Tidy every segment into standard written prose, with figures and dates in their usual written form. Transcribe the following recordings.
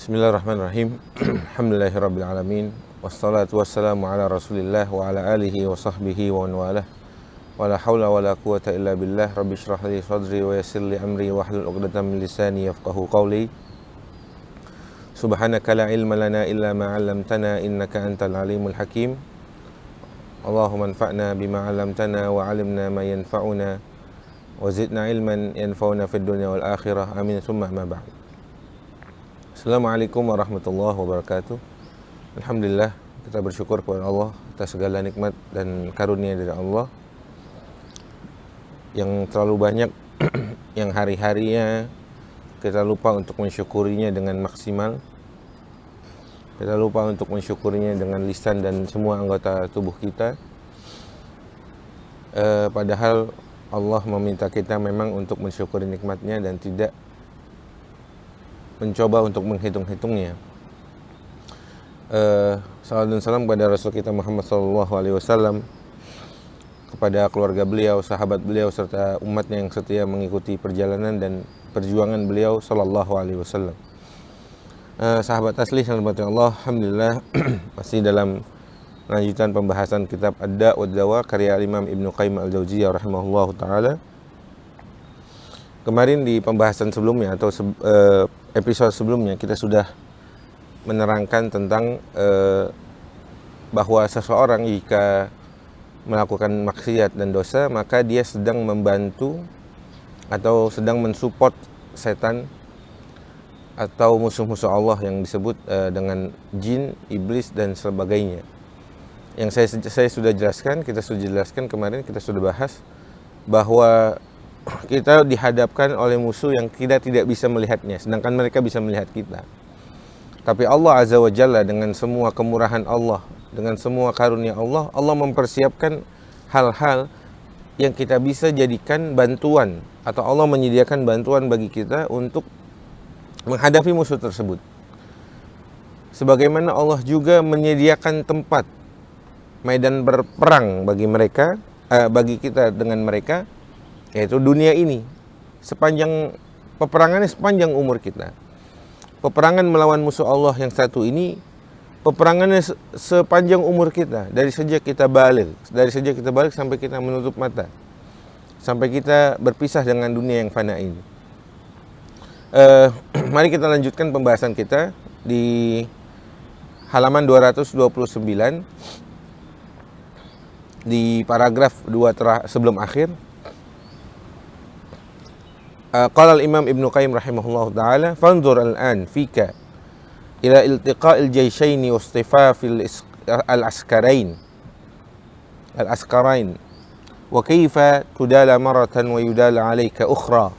Bismillahirrahmanirrahim. Alhamdulillahirrabbilalamin. Wassalatu wassalamu ala rasulillah wa ala alihi wa sahbihi wa man walah. Wa la hawla wa la quwata illa billah. Rabbi shrah li sadri wa yassir li amri wa hlul 'uqdatam min lisani yafqahu qawli. Subhanaka la ilma lana illa ma 'allamtana innaka antal alimul hakim. Allahumma anfa'na bima 'allamtana wa 'allimna ma yanfa'una wa zidna ilman yanfa'una fid dunya wal akhirah. Amin summa ma ba'd. Assalamualaikum warahmatullahi wabarakatuh. Alhamdulillah, kita bersyukur kepada Allah atas segala nikmat dan karunia dari Allah yang terlalu banyak, yang hari-harinya kita lupa untuk mensyukurinya dengan maksimal. Kita lupa untuk mensyukurinya dengan lisan dan semua anggota tubuh kita. Padahal Allah meminta kita memang untuk mensyukuri nikmatnya dan tidak mencoba untuk menghitung-hitungnya. Salam dan salam kepada Rasul kita Muhammad SAW, kepada keluarga beliau, sahabat beliau, serta umatnya yang setia mengikuti perjalanan dan perjuangan beliau SAW. Sahabat asli yang dirahmati Allah, alhamdulillah masih dalam lanjutan pembahasan kitab Ad-Da' wad Dawa karya Imam Ibnu Qayyim al-Jauziyah rahimahullahu taala. Kemarin di pembahasan sebelumnya atau episode sebelumnya kita sudah menerangkan tentang bahwa seseorang jika melakukan maksiat dan dosa, maka dia sedang membantu atau sedang mensupport setan atau musuh-musuh Allah yang disebut dengan jin, iblis dan sebagainya. Yang saya sudah jelaskan, kita sudah jelaskan kemarin, kita sudah bahas bahwa kita dihadapkan oleh musuh yang kita tidak bisa melihatnya, sedangkan mereka bisa melihat kita. Tapi Allah Azza wa Jalla dengan semua kemurahan Allah, dengan semua karunia Allah, Allah mempersiapkan hal-hal yang kita bisa jadikan bantuan, atau Allah menyediakan bantuan bagi kita untuk menghadapi musuh tersebut. Sebagaimana Allah juga menyediakan tempat medan berperang bagi mereka, bagi kita dengan mereka, yaitu dunia ini. Sepanjang peperangannya sepanjang umur kita. Peperangan melawan musuh Allah yang satu ini, peperangannya sepanjang umur kita, dari sejak kita balik sampai kita menutup mata, sampai kita berpisah dengan dunia yang fana ini. Mari kita lanjutkan pembahasan kita di halaman 229 di paragraf 2 sebelum akhir. Qala al-Imam Ibnu Qayyim rahimahullah ta'ala, fanzur al-an fika ila iltiqa'il jayshaini wa istifafil al-askarain wa kaifa tudala maratan wa yudala alayka ukhra.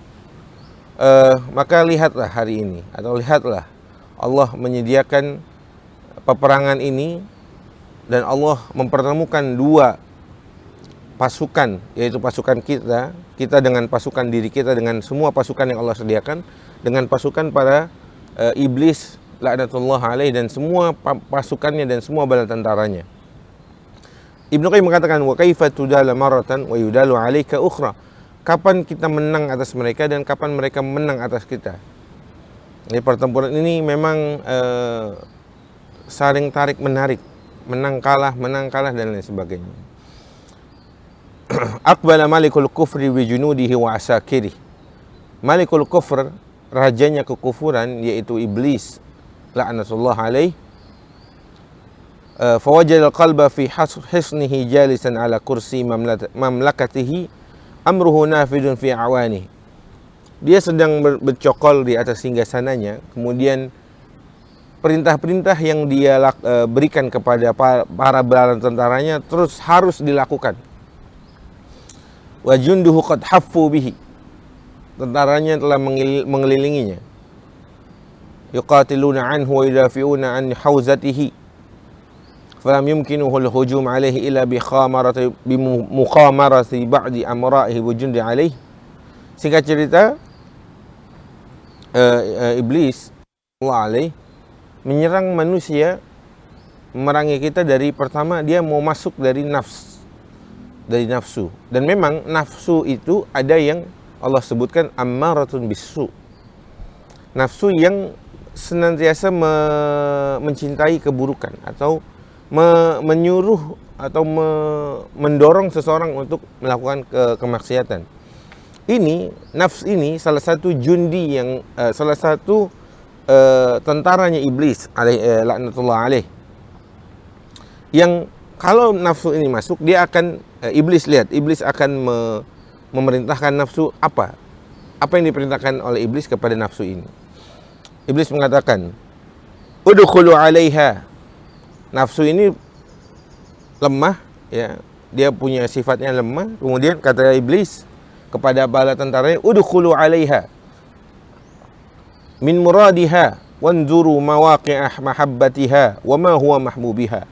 Maka lihatlah hari ini, atau lihatlah Allah menyediakan peperangan ini, dan Allah mempertemukan dua pasukan, yaitu pasukan kita dengan pasukan diri kita, dengan semua pasukan yang Allah sediakan, dengan pasukan para iblis laknatullah alaih dan semua pasukannya dan semua bala tentaranya. Ibnu Qayyim mengatakan, wa kaifa tudala maratan wa yudalu alaika ukhra. Kapan kita menang atas mereka dan kapan mereka menang atas kita. Jadi pertempuran ini memang saling tarik menarik, menang kalah dan lain sebagainya. Aqbala malikul kufri bi junudihi wa asakirih. Malikul kufr, rajanya kekufuran, yaitu iblis laknatullah alaih, fawajal qalba fi hisnihi jalisan ala kursi mamlakatihi amruhu nafidun fi awani. Dia sedang bercokol di atas singgasananya, kemudian perintah-perintah yang dia berikan kepada para bala tentaranya terus harus dilakukan. Wa junduhu qad haffu bihi. Tentaranya telah mengelilinginya. Yuqatiluna anhu wa yudafi'una an hauzatihi. Falam yumkinuhu al-hujum alaihi illa bi mukhamarati ba'di amra'ihi wa jundi alaihi. Singkat cerita, iblis Allah alaih menyerang manusia, memerangi kita dari pertama dia mau masuk dari nafsu. Dan memang nafsu itu ada yang Allah sebutkan ammaratun bisu, nafsu yang senantiasa mencintai keburukan atau menyuruh atau mendorong seseorang untuk melakukan kemaksiatan. Ini nafs ini salah satu jundi yang salah satu tentaranya iblis laknatullah alaih, yang kalau nafsu ini masuk dia akan iblis akan memerintahkan nafsu apa yang diperintahkan oleh iblis kepada nafsu ini. Iblis mengatakan udkhulu 'alaiha. Nafsu ini lemah, ya, dia punya sifatnya lemah. Kemudian kata iblis kepada bala tentaranya, udkhulu 'alaiha min muradiha wanzuru mawaqi'ah mahabbatiha wa ma huwa mahbubiha.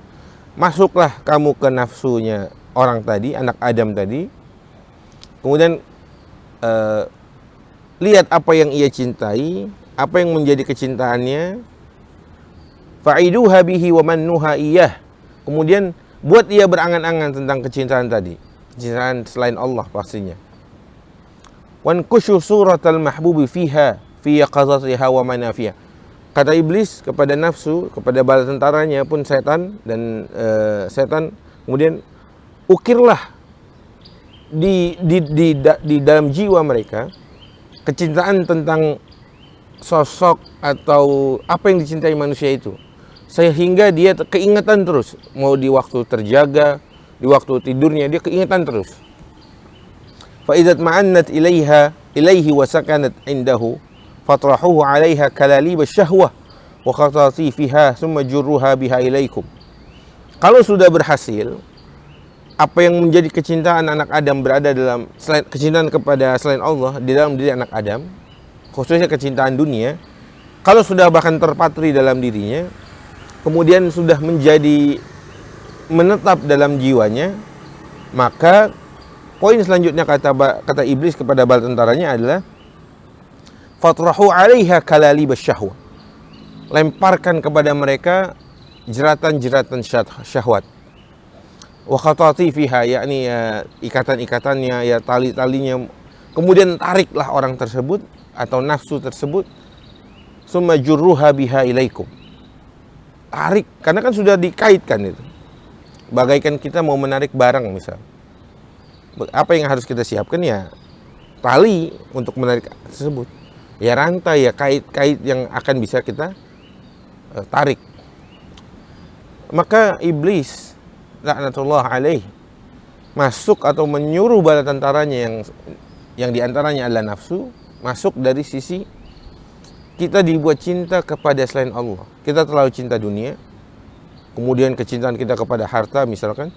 Masuklah kamu ke nafsunya orang tadi, anak Adam tadi. Kemudian lihat apa yang ia cintai, apa yang menjadi kecintaannya. Fa'iduha bihi wa mannuha iyah. Kemudian buat ia berangan-angan tentang kecintaan tadi, kecintaan selain Allah pastinya. Wankushu suratal mahbubi fiha fi yaqazatiha wa manafiha. Kata iblis kepada nafsu, kepada bala tentaranya pun setan dan setan, kemudian ukirlah di dalam jiwa mereka kecintaan tentang sosok atau apa yang dicintai manusia itu, sehingga dia keingatan terus, mau di waktu terjaga, di waktu tidurnya dia keingatan terus. Fa idzat ma'annat ilaihi wa sakanat indahu fatrahuhu 'alaiha kalalib asyahwah wa khatatifiha thumma jurruha biha ilaikum. Kalau sudah berhasil, apa yang menjadi kecintaan anak Adam berada dalam kecintaan kepada selain Allah di dalam diri anak Adam, khususnya kecintaan dunia, kalau sudah bahkan terpatri dalam dirinya, kemudian sudah menetap dalam jiwanya, maka poin selanjutnya kata iblis kepada bala tentaranya adalah fatrahu 'alaiha kalalib asyahwah. Lemparkan kepada mereka jeratan-jeratan syahwat. Wa khatati fiha, yakni ikatan-ikatannya, ya tali-talinya. Kemudian tariklah orang tersebut atau nafsu tersebut, summa jurruha biha ilaikum. Tarik, karena kan sudah dikaitkan itu. Bagaikan kita mau menarik barang misal. Apa yang harus kita siapkan? Ya tali untuk menarik tersebut. Ya rantai, ya kait-kait yang akan bisa kita tarik. Maka iblis laknatullah alaih masuk atau menyuruh bala tentaranya yang diantaranya adalah nafsu, masuk dari sisi kita dibuat cinta kepada selain Allah. Kita terlalu cinta dunia, kemudian kecintaan kita kepada harta misalkan,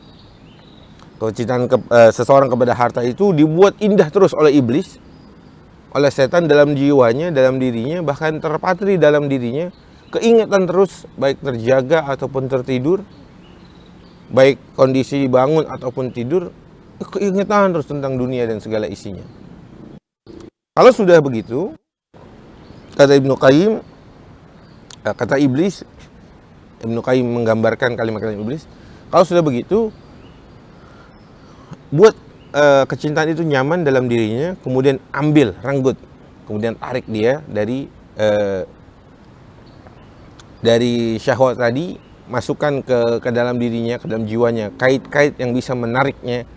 kecintaan seseorang kepada harta itu dibuat indah terus oleh iblis, oleh setan dalam jiwanya, dalam dirinya, bahkan terpatri dalam dirinya, keingatan terus, baik terjaga ataupun tertidur, baik kondisi bangun ataupun tidur, keingatan terus tentang dunia dan segala isinya. Kalau sudah begitu, kata Ibnu Qayyim, kata iblis, Ibnu Qayyim menggambarkan kalimat-kalimat iblis, kalau sudah begitu, buat kecintaan itu nyaman dalam dirinya, kemudian ambil, renggut, kemudian tarik dia dari syahwat tadi, masukkan ke dalam dirinya, ke dalam jiwanya, kait-kait yang bisa menariknya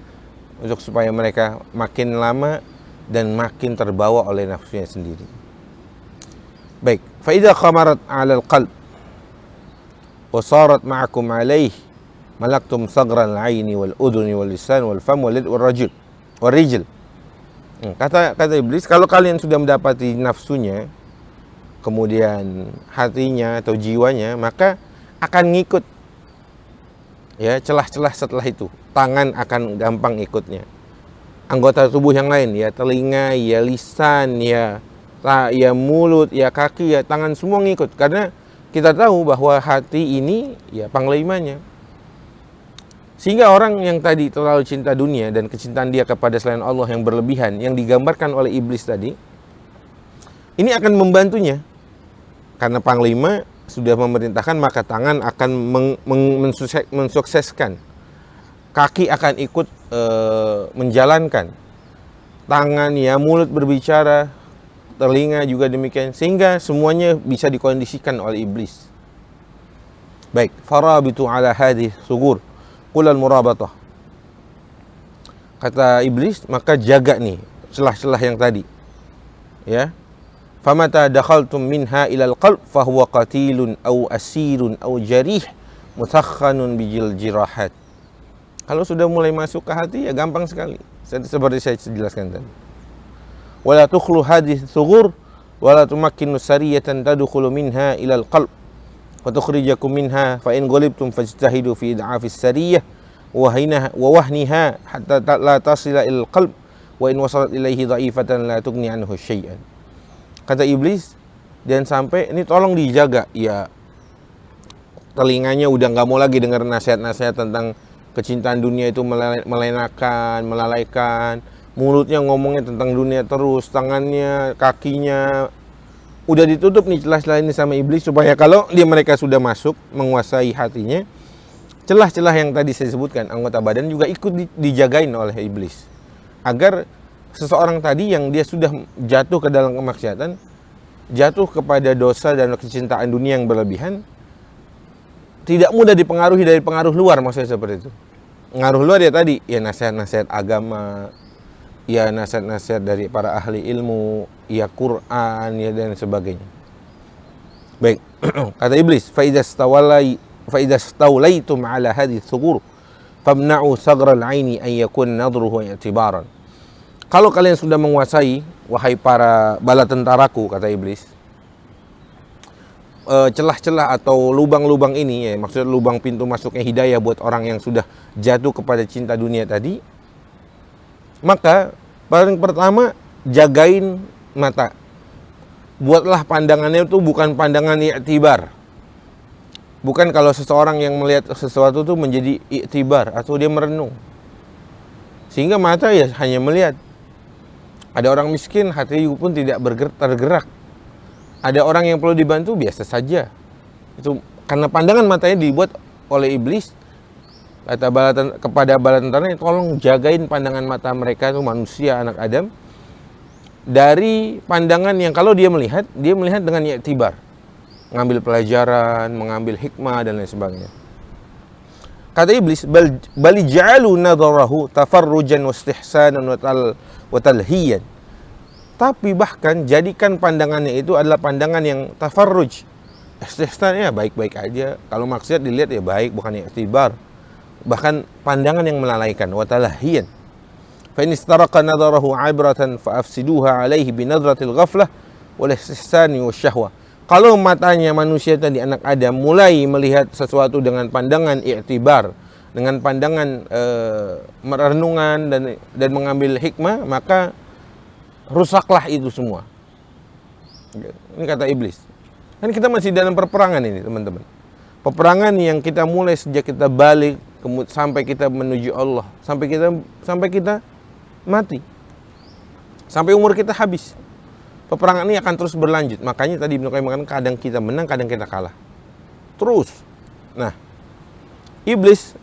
untuk supaya mereka makin lama dan makin terbawa oleh nafsunya sendiri. Baik, fa idza khamarat 'ala al-qalb wa sarat ma'akum 'alaihi malaktum sagran al-'aini wal udhuni wal lisan wal fam wal yad wal rajul wal rijl. Kata iblis, kalau kalian sudah mendapati nafsunya, kemudian hatinya atau jiwanya, maka akan ngikut ya celah-celah setelah itu. Tangan akan gampang ikutnya, anggota tubuh yang lain, ya telinga, ya lisan, ya mulut, ya kaki, ya tangan, semua ngikut. Karena kita tahu bahwa hati ini ya panglimanya. Sehingga orang yang tadi terlalu cinta dunia dan kecintaan dia kepada selain Allah yang berlebihan, yang digambarkan oleh iblis tadi, ini akan membantunya. Karena panglima sudah memerintahkan, maka tangan akan mensukseskan, kaki akan ikut menjalankan, tangan, ya mulut berbicara, telinga juga demikian, sehingga semuanya bisa dikondisikan oleh iblis. Baik, farabitu ala hadhihi sugur qulal murabatah. Kata iblis, maka jaga nih celah-celah yang tadi. Ya. Famata dakhaltum minha ilal qalb fahuwa qatilun aw asirun aw jarih muthakhanun bijil jirahat. Kalau sudah mulai masuk ke hati ya gampang sekali. Seperti saya jelaskan tadi. Wala tukhlu hadhihi thughur wala tumakkinu sariyatan tadkhulu minha ilal qalb wa tukhrijakum minha fa in ghalibtum fajtahidu fi id'afis sariyah wa wahniha hatta la tasila ilal qalb wa in wasalat ilaihi dha'ifatan la tughni anhu syai'an. Kata iblis, dan sampai ini tolong dijaga. Ya, telinganya udah nggak mau lagi dengar nasihat-nasihat tentang kecintaan dunia itu melenakan, melalaikan. Mulutnya ngomongnya tentang dunia terus, tangannya, kakinya udah ditutup nih celah-celah ini sama iblis, supaya kalau mereka sudah masuk menguasai hatinya, celah-celah yang tadi saya sebutkan anggota badan juga ikut dijagain oleh iblis, agar seseorang tadi yang dia sudah jatuh ke dalam kemaksiatan, jatuh kepada dosa dan kecintaan dunia yang berlebihan, tidak mudah dipengaruhi dari pengaruh luar. Maksudnya seperti itu. Pengaruh luar ya tadi, ya nasihat-nasihat agama, ya nasihat-nasihat dari para ahli ilmu, ya Quran, ya dan sebagainya. Baik, kata iblis, fa idza stawlaitum ala hadhihi thughur famna'u saghra al-'aini an yakun nadruhu i'tibaran. Kalau kalian sudah menguasai, wahai para bala tentaraku, kata iblis, celah-celah atau lubang-lubang ini, ya maksudnya lubang pintu masuknya hidayah buat orang yang sudah jatuh kepada cinta dunia tadi, maka paling pertama jagain mata. Buatlah pandangannya itu bukan pandangan i'tibar. Bukan kalau seseorang yang melihat sesuatu itu menjadi i'tibar atau dia merenung, sehingga mata ya hanya melihat. Ada orang miskin, hatinya pun tidak tergerak. Ada orang yang perlu dibantu, biasa saja. Itu karena pandangan matanya dibuat oleh iblis. Kata kepada bala tentaranya, tolong jagain pandangan mata mereka, itu manusia, anak Adam, dari pandangan yang kalau dia melihat dengan i'tibar, mengambil pelajaran, mengambil hikmah dan lain sebagainya. Kata iblis, bal ja'alu nadharahu tafarrujan wastihsanan wa talhiyan. Tapi bahkan jadikan pandangannya itu adalah pandangan yang tafarruj. Istihsan ya baik-baik aja. Kalau maksiat dilihat ya baik, bukan i'tibar. Bahkan pandangan yang melalaikan, wa talhiyan. Fa in istaraqa nadharahu 'ibratan fa afsiduha 'alaihi bi nadratil ghaflah wal istihsani wasyahwah. Kalau matanya manusia tadi, anak Adam, mulai melihat sesuatu dengan pandangan i'tibar, dengan pandangan merenungan dan mengambil hikmah, maka rusaklah itu semua. Ini kata iblis. Kan kita masih dalam perperangan ini, teman-teman. Peperangan yang kita mulai sejak kita balik sampai kita menuju Allah, sampai kita mati, sampai umur kita habis. Peperangan ini akan terus berlanjut. Makanya tadi Ibnu Qayyim mengatakan kadang kita menang, kadang kita kalah. Terus. Nah, iblis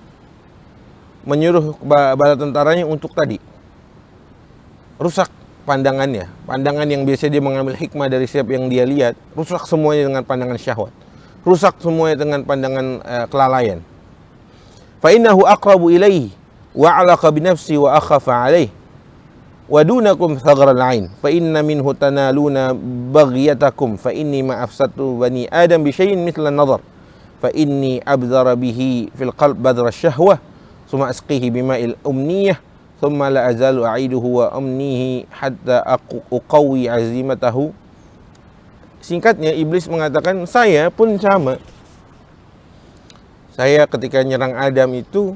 menyuruh bala tentaranya untuk tadi rusak pandangannya. Pandangan yang biasa dia mengambil hikmah dari setiap yang dia lihat, rusak semuanya dengan pandangan syahwat. Rusak semuanya dengan pandangan kelalaian. Fa innahu aqrabu ilaihi wa alaqa bi nafsi wa akhafa alaihi. Wadunakum thagral ain fa inna minhu tanaluna baghyatakum fa inni ma afsatu bani adam bi syai'in mithla an-nadhar fa inni abdhara bihi fil qalb badra syahwah thumma asqihi bima'il umniyah thumma la azalu a'iduhu wa umnihi hatta uqawi azimatahu. Singkatnya, iblis mengatakan, saya pun sama. Saya ketika nyerang Adam itu,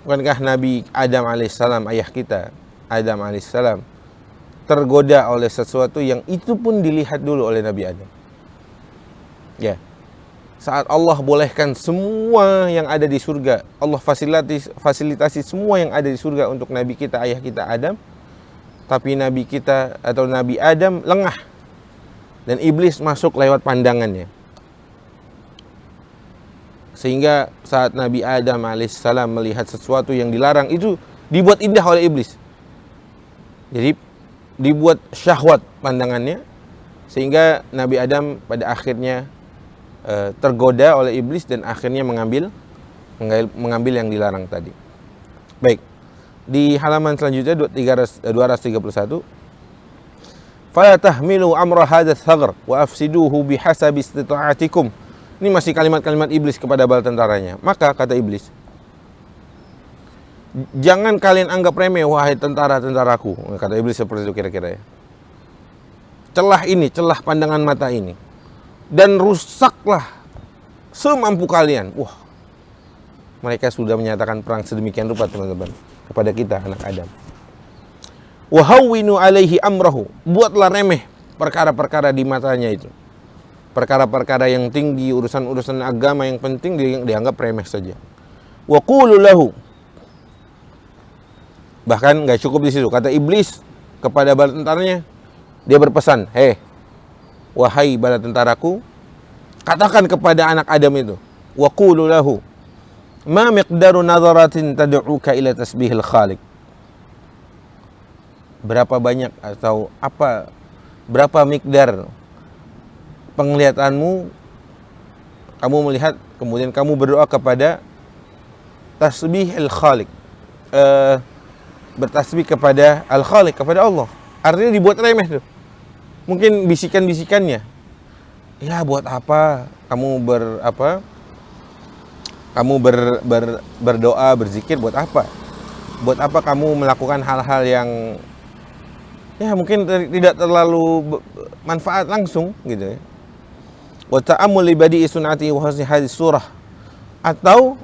bukankah Nabi Adam alaihissalam, ayah kita Adam alaihissalam, tergoda oleh sesuatu yang itu pun dilihat dulu oleh Nabi Adam. Ya, saat Allah bolehkan semua yang ada di surga, Allah fasilitasi semua yang ada di surga untuk Nabi kita, ayah kita Adam, tapi Nabi kita atau Nabi Adam lengah, dan iblis masuk lewat pandangannya. Sehingga saat Nabi Adam alaihissalam melihat sesuatu yang dilarang, itu dibuat indah oleh iblis. Jadi dibuat syahwat pandangannya, sehingga Nabi Adam pada akhirnya tergoda oleh iblis dan akhirnya mengambil yang dilarang tadi. Baik, di halaman selanjutnya 231, fala tahmilu amra hadzal thagr wa afsiduhu bihasabi istita'atikum. Ini masih kalimat-kalimat iblis kepada bala tentaranya. Maka kata iblis, jangan kalian anggap remeh wahai tentara-tentaraku. Kata iblis seperti itu kira-kira ya. Celah pandangan mata ini, dan rusaklah semampu kalian. Wah, mereka sudah menyatakan perang sedemikian rupa teman-teman kepada kita anak Adam. Wahawwinu alaihi amrahu, buatlah remeh perkara-perkara di matanya itu. Perkara-perkara yang tinggi, urusan-urusan agama yang penting dianggap remeh saja. Wa qulu lahu, bahkan nggak cukup di situ, kata iblis kepada bala tentaranya, dia berpesan, wahai bala tentaraku, katakan kepada anak Adam itu, wa qulu lahu, ma miqdaru nadharatin tad'uka ila tasbihil khaliq. Berapa banyak atau berapa miqdar penglihatanmu, kamu melihat kemudian kamu berdoa kepada tasbihil khaliq, bertasbih kepada al-khaliq, kepada Allah. Artinya dibuat remeh tuh. Mungkin bisikan-bisikannya, ya buat apa kamu berdoa, berzikir, buat apa? Buat apa kamu melakukan hal-hal yang ya mungkin tidak terlalu manfaat langsung gitu ya. Wa ta'ammul li badi'i sun'ati wa husni hadhihi surah. Atau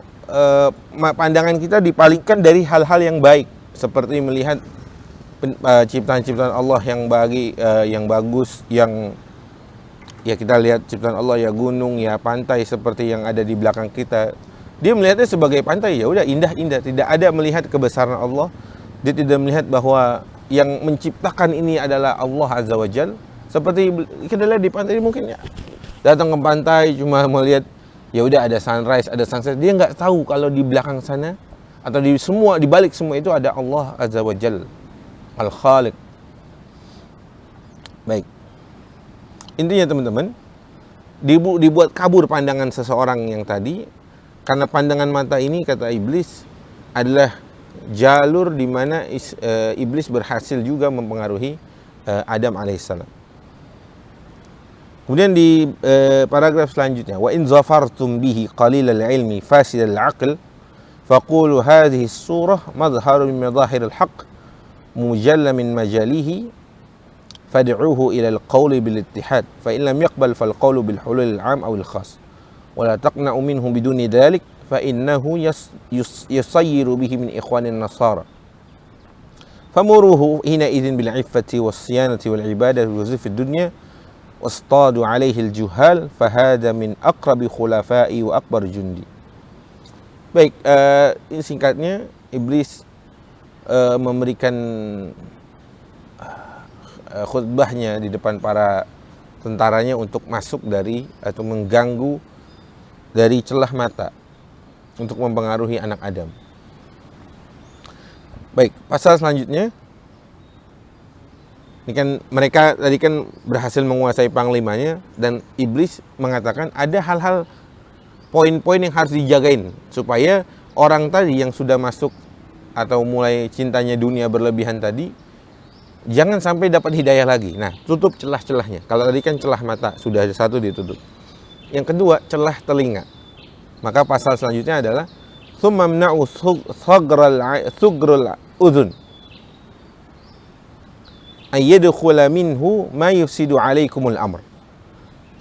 pandangan kita dipalingkan dari hal-hal yang baik, seperti melihat ciptaan-ciptaan Allah yang bagus, yang ya kita lihat ciptaan Allah, ya gunung, ya pantai seperti yang ada di belakang kita. Dia melihatnya sebagai pantai, ya udah indah-indah, tidak ada melihat kebesaran Allah. Dia tidak melihat bahwa yang menciptakan ini adalah Allah Azza wa Jal. Seperti kita lihat di pantai, mungkin ya datang ke pantai cuma melihat ya udah ada sunrise, ada sunset. Dia nggak tahu kalau di belakang sana atau di balik semua itu ada Allah Azza wa Jal, Al-Khaliq. Baik. Intinya teman-teman, dibuat kabur pandangan seseorang yang tadi, karena pandangan mata ini kata iblis adalah jalur di mana iblis berhasil juga mempengaruhi Adam alaihissalam. Kemudian di paragraf selanjutnya, wa in zafartum bihi qalilal ilmi fasidal aql faqulu hadhihi surah madharu min madahiril haqq mujalla min majalihi fad'uhu ila al-qawli bil ittihad fa in lam yaqbal fal qawlu bil hulul al-'am aw al-khas wa la taqna'u minhu biduni dhalik fa innahu yusayyiru bihi min ikhwanin nasara famuruhu hina idzin bil 'iffati was siyanati wal ibadati wa zifid dunya wastadu 'alaihi al-juhal fa hadha min aqrabi khulafai wa akbar jundi. Baik, ini singkatnya iblis memberikan khutbahnya di depan para tentaranya untuk masuk dari atau mengganggu dari celah mata untuk mempengaruhi anak Adam. Baik, pasal selanjutnya. Ini kan mereka tadi kan berhasil menguasai panglimanya, dan iblis mengatakan ada hal-hal, poin-poin yang harus dijagain supaya orang tadi yang sudah masuk atau mulai cintanya dunia berlebihan tadi jangan sampai dapat hidayah lagi. Nah, tutup celah-celahnya. Kalau tadi kan celah mata sudah ada satu ditutup. Yang kedua, celah telinga. Maka pasal selanjutnya adalah thummamna'u thugrul udhun ayyadkhula minhu ma yufsidu 'alaikumul amr.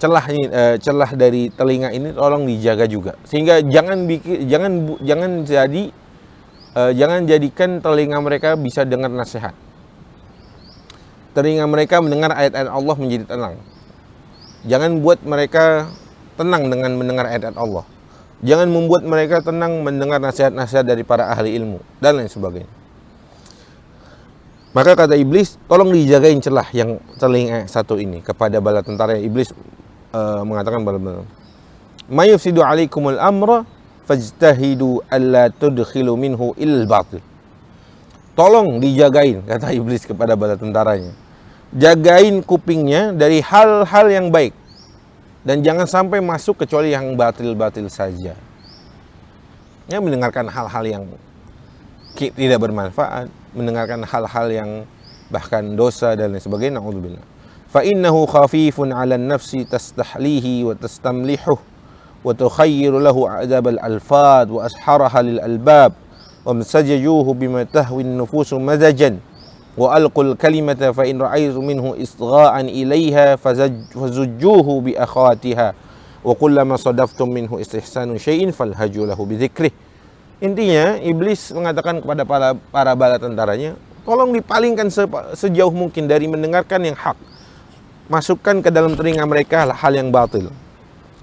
Celah dari telinga ini tolong dijaga juga, sehingga jangan jadikan telinga mereka bisa dengar nasihat. Telinga mereka mendengar ayat-ayat Allah menjadi tenang. Jangan buat mereka tenang dengan mendengar ayat-ayat Allah. Jangan membuat mereka tenang mendengar nasihat-nasihat dari para ahli ilmu dan lain sebagainya. Maka kata iblis, tolong dijagain celah yang telinga satu ini kepada bala tentara. Iblis mengatakan bala-bala, "Ma yufsidu 'alaikumul amra fajtahidu alla tudkhilu minhu il batil." Tolong dijagain, kata iblis kepada bala tentaranya. Jagain kupingnya dari hal-hal yang baik. Dan jangan sampai masuk kecuali yang batil-batil saja. Ya, mendengarkan hal-hal yang tidak bermanfaat, mendengarkan hal-hal yang bahkan dosa dan lain sebagainya. Na'udzubillah. Fa innahu khafifun 'ala an-nafsi tastahlihi wa tastamlihu wa tukhayyiru lahu a'dab al-alfad wa asharaha lil albab wa masajajuhu bima tahwi an-nufusu madajan wa alqul kalimata fa in ra'aytu minhu isgha'an ilayha fazujjuhu bi akhawatiha wa kullama sadaftum minhu istihsanu syai'in falhaju lahu bi dzikrih. Intinya iblis mengatakan kepada para bala tentaranya, tolong dipalingkan sejauh mungkin dari mendengarkan yang hak. Masukkan ke dalam telinga mereka hal yang batil.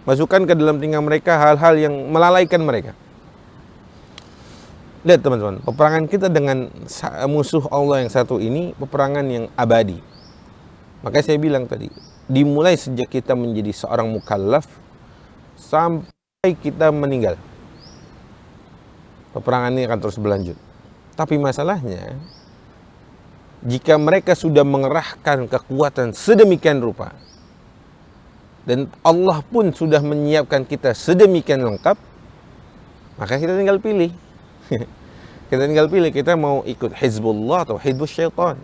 Masukkan ke dalam telinga mereka hal-hal yang melalaikan mereka. Lihat teman-teman, peperangan kita dengan musuh Allah yang satu ini peperangan yang abadi. Makanya saya bilang tadi, dimulai sejak kita menjadi seorang mukallaf sampai kita meninggal. Peperangan ini akan terus berlanjut. Tapi masalahnya, jika mereka sudah mengerahkan kekuatan sedemikian rupa, dan Allah pun sudah menyiapkan kita sedemikian lengkap, maka kita tinggal pilih. Kita tinggal pilih, kita mau ikut Hizbullah atau Hizbus Syaitan.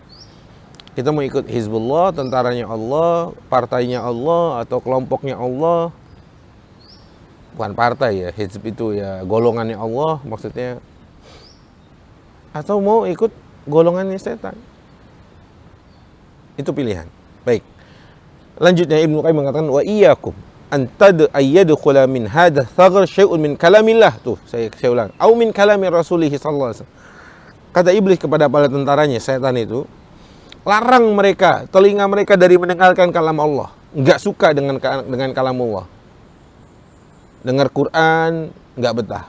Kita mau ikut Hizbullah, tentaranya Allah, partainya Allah, atau kelompoknya Allah. Bukan partai ya, Hizb itu ya golongannya Allah maksudnya. Atau mau ikut golongannya setan. Itu pilihan. Baik. Lanjutnya Ibnu Qayyim mengatakan, wa iyyakum an yadkhula min hadha thaghar syai'un min kalamillah. Tuh, saya ulang. Au min kalami Rasulih sallallahu alaihi wasallam. Kata iblis kepada para tentaranya, setan itu, larang mereka, telinga mereka dari mendengarkan kalam Allah. Enggak suka dengan kalam Allah. Dengar Quran, enggak betah.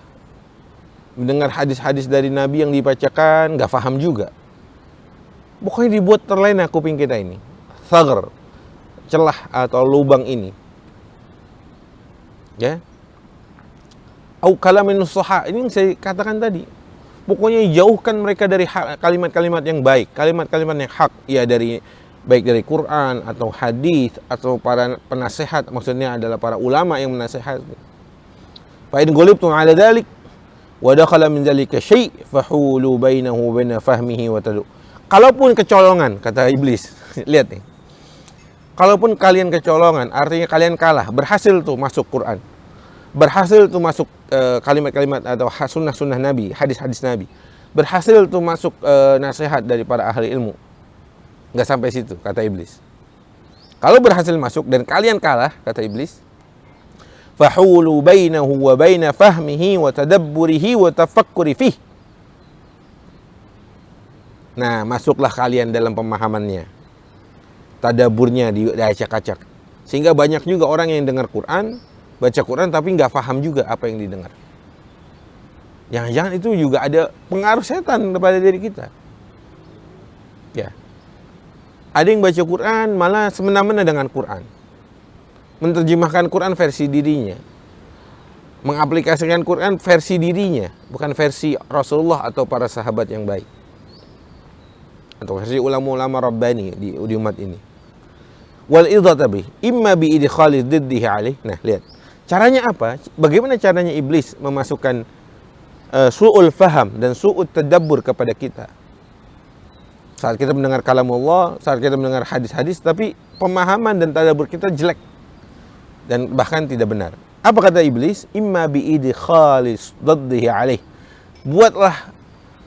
Mendengar hadis-hadis dari Nabi yang dibacakan, enggak paham juga. Pokoknya dibuat terlena kuping kita ini. Thaghar, celah atau lubang ini. Ya. Au kalamin nusaha, ini yang saya katakan tadi. Pokoknya jauhkan mereka dari kalimat-kalimat yang baik, kalimat-kalimat yang hak, ya baik dari Quran atau hadis atau para penasehat, maksudnya adalah para ulama yang menasehati. Fa in ghalibtum 'ala dzalik wa dakhala min dzalika syai' fahulu bainahu wa baina fahmihi wa tadu. Kalaupun kecolongan, kata iblis. Lihat nih. Kalaupun kalian kecolongan, artinya kalian kalah, berhasil tuh masuk Quran. Berhasil tuh masuk kalimat-kalimat atau sunnah-sunnah Nabi, hadis-hadis Nabi. Berhasil tuh masuk nasihat dari para ahli ilmu. Nggak sampai situ, kata iblis. Kalau berhasil masuk dan kalian kalah, kata iblis, fahulu bainahu wa baina fahmihi wa tadabburihi wa tafakkuri fih. Nah, masuklah kalian dalam pemahamannya, tadaburnya diacak-acak. Sehingga banyak juga orang yang dengar Quran, baca Quran tapi nggak paham juga apa yang didengar. Jangan-jangan itu juga ada pengaruh setan kepada diri kita. Ya. Ada yang baca Quran malah semena-mena dengan Quran. Menerjemahkan Quran versi dirinya. Mengaplikasikan Quran versi dirinya, bukan versi Rasulullah atau para sahabat yang baik. Atau versi ulama-ulama Rabbani di umat ini. Wal idhata bih imma bi idkhali diddihi alaih. Nah, lihat. Caranya apa? Bagaimana caranya iblis memasukkan su'ul faham dan su'ul tadabbur kepada kita? Saat kita mendengar kalam Allah, saat kita mendengar hadis-hadis, tapi pemahaman dan tadabbur kita jelek dan bahkan tidak benar. Apa kata iblis? Imma bi idkhali diddihi alaih. Buatlah,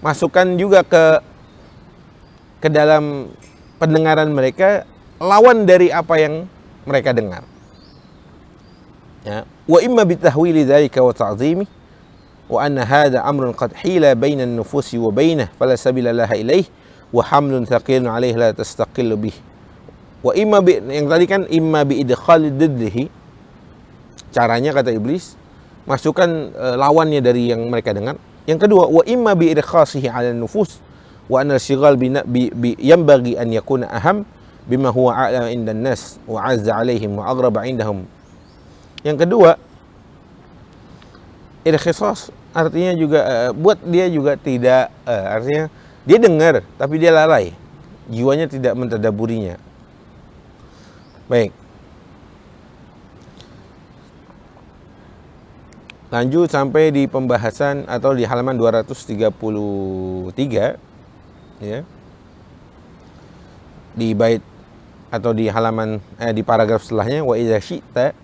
masukkan juga ke dalam pendengaran mereka lawan dari apa yang mereka dengar. Ya, wa imma bitahwili dzalika wa ta'zimi wa anna hadha amrun qad hila baina an-nufusi wa bainah fala sabila laha ilaih wa hamlun thaqilun alaihi la tastaqillu bih. Wa imma yang tadi kan imma bi idkhali diddihi, caranya kata iblis masukkan lawannya dari yang mereka dengar. Yang kedua, wa imma bi idkhasihi 'ala an-nufus wa anna al-shighal bi yanbaghi an yakuna aham bima huwa a'la 'inda an-nas wa 'azza 'alaihim wa aghraba 'indahum. Yang kedua, idkhasas artinya juga buat dia juga tidak artinya Dia dengar, tapi dia lalai. Jiwanya tidak mentadaburinya. Baik. Lanjut sampai di pembahasan atau di halaman 233 ya. Di bait atau di halaman di paragraf setelahnya, wa idza syi'ta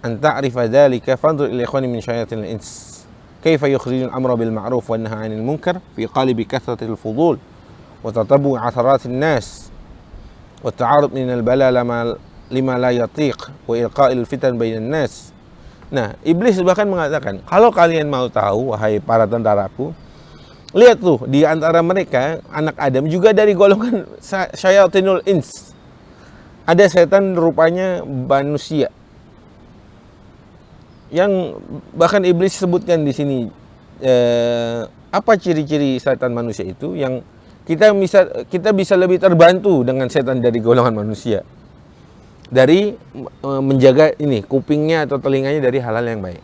an ta'rifa dzalika fanzur ila ikhwani min syayatinil ins kaifa yukhrijul amra bil ma'ruf wan nahyi 'anil munkar fi qalibi kathratil fudul wa tatabbu' atharatin nas wa ta'arud min al bala lima la yatiq wa ilqa'il fitan bainan nas. Nah, iblis bahkan mengatakan, kalau kalian mau tahu, wahai para tentaraku, lihat tuh, di antara mereka, anak Adam juga dari golongan syayatinul ins. Ada setan rupanya manusia. Yang bahkan iblis sebutkan di sini, apa ciri-ciri setan manusia itu, yang kita bisa lebih terbantu dengan setan dari golongan manusia. Dari menjaga ini kupingnya atau telinganya dari hal-hal yang baik.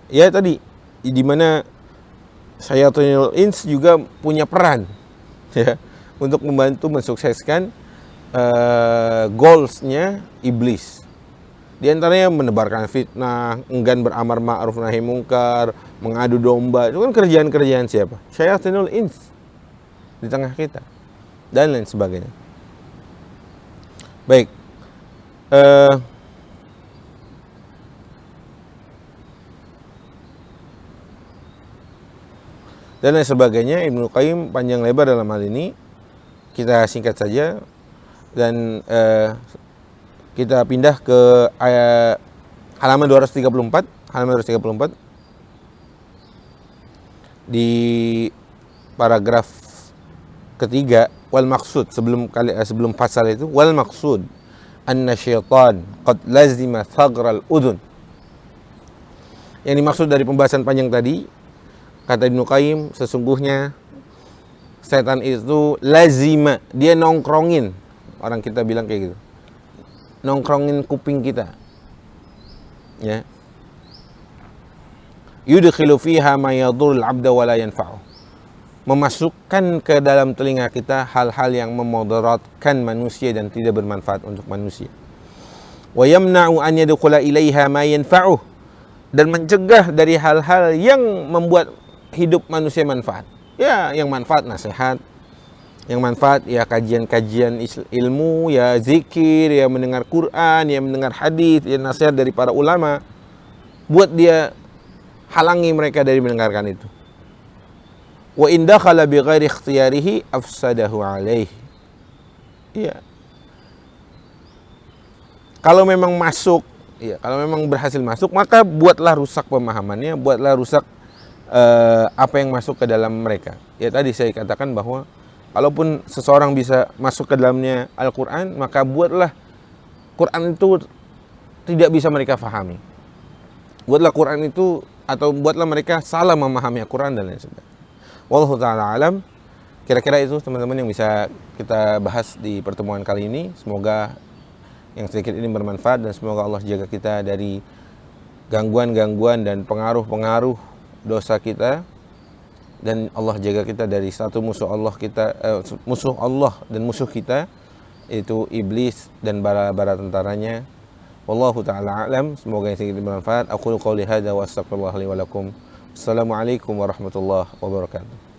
Ya tadi, di mana syayatinul ins juga punya peran ya untuk membantu mensukseskan goalsnya iblis. Di antaranya menebarkan fitnah, enggan beramar ma'ruf nahi mungkar, mengadu domba. Itu kan kerjaan-kerjaan siapa? Syayatinul ins di tengah kita dan lain sebagainya. Baik, dan lain sebagainya. Ibnu Qayyim panjang lebar dalam hal ini. Kita singkat saja dan kita pindah ke halaman 234. Halaman 234 di paragraf ketiga, wal maksud, sebelum pasal itu, wal maksud anna syaitan qad lazima thagral udhun. Yang dimaksud dari pembahasan panjang tadi, kata Ibnu Qayyim, sesungguhnya setan itu lazima, dia nongkrongin, orang kita bilang kayak gitu, nongkrongin kuping kita ya. Yudkhilu fiha ma yadurul abda wa la yanfa'u, memasukkan ke dalam telinga kita hal-hal yang memudaratkan manusia dan tidak bermanfaat untuk manusia. Wa yamna'u an yadkhula ilaiha ma yanfa'uh, dan mencegah dari hal-hal yang membuat hidup manusia manfaat. Ya, yang manfaat nasihat, yang manfaat ya kajian-kajian ilmu, ya zikir, ya mendengar Quran, ya mendengar hadis, ya nasihat dari para ulama. Buat dia, halangi mereka dari mendengarkan itu. Wa in dakhala bi ghairi ikhtiyarihi afsadahu alaihi. Iya. Kalau memang masuk, ya, kalau memang berhasil masuk, maka buatlah rusak pemahamannya, buatlah rusak apa yang masuk ke dalam mereka. Ya tadi saya katakan bahwa kalaupun seseorang bisa masuk ke dalamnya Al-Qur'an, maka buatlah Quran itu tidak bisa mereka fahami. Buatlah Quran itu, atau buatlah mereka salah memahami Al-Quran dan lain sebagainya. Wallahu ta'ala alam. Kira-kira itu teman-teman yang bisa kita bahas di pertemuan kali ini. Semoga yang sedikit ini bermanfaat dan semoga Allah jaga kita dari gangguan-gangguan dan pengaruh-pengaruh dosa kita, dan Allah jaga kita dari satu musuh Allah musuh Allah dan musuh kita, yaitu iblis dan bara-bara tentaranya. Wallahu ta'ala alam. Semoga yang sedikit bermanfaat. Aqulu qouli hadza wa astaghfirullah li wa lakum. Assalamualaikum warahmatullahi wabarakatuh.